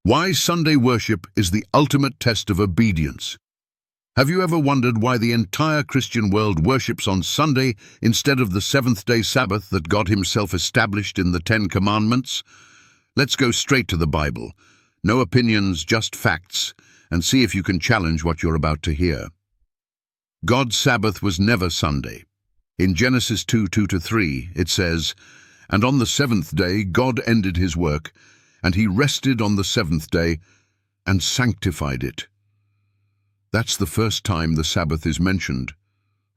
Why Sunday worship is the ultimate test of obedience. Have you ever wondered why the entire Christian world worships on Sunday instead of the seventh-day Sabbath that God Himself established in the Ten Commandments? Let's go straight to the Bible. No opinions, just facts, and see if you can challenge what you're about to hear. God's Sabbath was never Sunday. In Genesis 2:2-3, it says, "And on the seventh day God ended His work, and He rested on the seventh day and sanctified it." That's the first time the Sabbath is mentioned.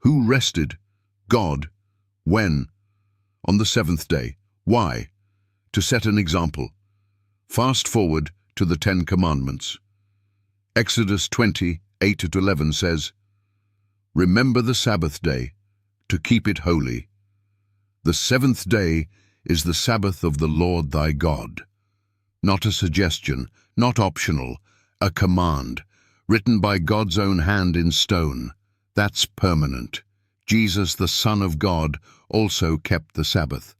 Who rested? God. When? On the seventh day. Why? To set an example. Fast forward to the Ten Commandments. Exodus 20:8-11 says, "Remember the Sabbath day, to keep it holy. The seventh day is the Sabbath of the Lord thy God." Not a suggestion, not optional, a command, written by God's own hand in stone. That's permanent. Jesus, the Son of God, also kept the Sabbath.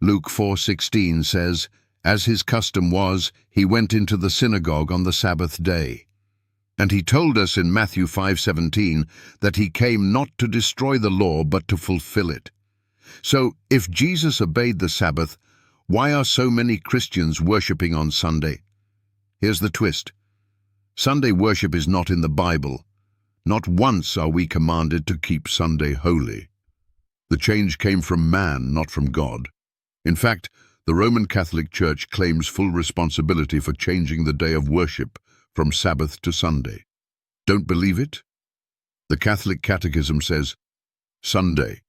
Luke 4:16 says, "As his custom was, he went into the synagogue on the Sabbath day." And he told us in Matthew 5:17 that he came not to destroy the law but to fulfill it. So, if Jesus obeyed the Sabbath, why are so many Christians worshipping on Sunday? Here's the twist. Sunday worship is not in the Bible. Not once are we commanded to keep Sunday holy. The change came from man, not from God. In fact, the Roman Catholic Church claims full responsibility for changing the day of worship from Sabbath to Sunday. Don't believe it? The Catholic Catechism says, "Sunday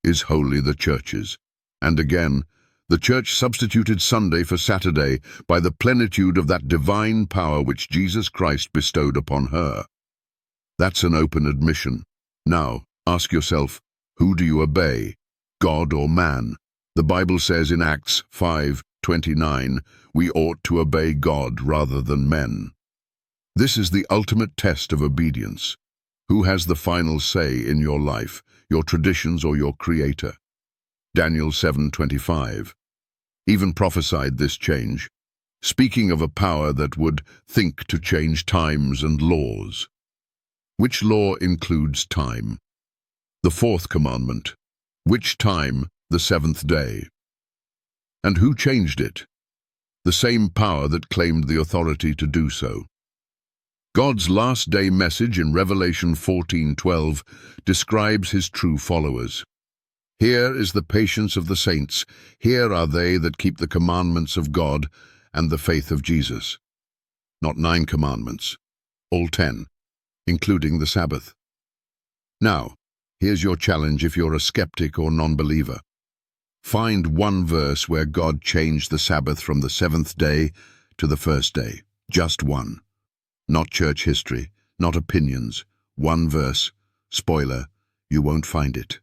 is holy the Church's." And again, the Church substituted Sunday for Saturday by the plenitude of that divine power which Jesus Christ bestowed upon her. That's an open admission. Now, ask yourself, who do you obey, God or man? The Bible says in Acts 5:29, we ought to obey God rather than men. This is the ultimate test of obedience. Who has the final say in your life, your traditions or your Creator? Daniel 7:25 even prophesied this change, speaking of a power that would think to change times and laws. Which law includes time? The fourth commandment. Which time? The seventh day. And who changed it? The same power that claimed the authority to do so. God's last day message in Revelation 14:12 describes His true followers. "Here is the patience of the saints. Here are they that keep the commandments of God and the faith of Jesus." Not 9 commandments, all 10, including the Sabbath. Now, here's your challenge if you're a skeptic or non-believer. Find one verse where God changed the Sabbath from the seventh day to the first day. Just one. Not church history, not opinions. One verse. Spoiler, you won't find it.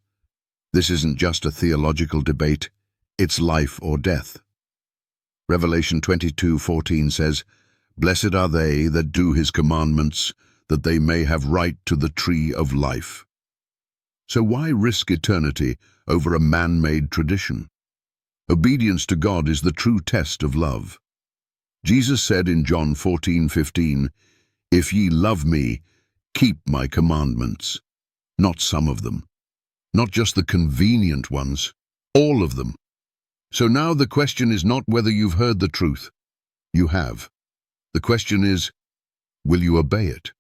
This isn't just a theological debate, it's life or death. Revelation 22:14 says, "Blessed are they that do His commandments, that they may have right to the tree of life." So why risk eternity over a man-made tradition? Obedience to God is the true test of love. Jesus said in John 14:15, "If ye love me, keep my commandments." Not some of them. Not just the convenient ones, all of them. So now the question is not whether you've heard the truth. You have. The question is, will you obey it?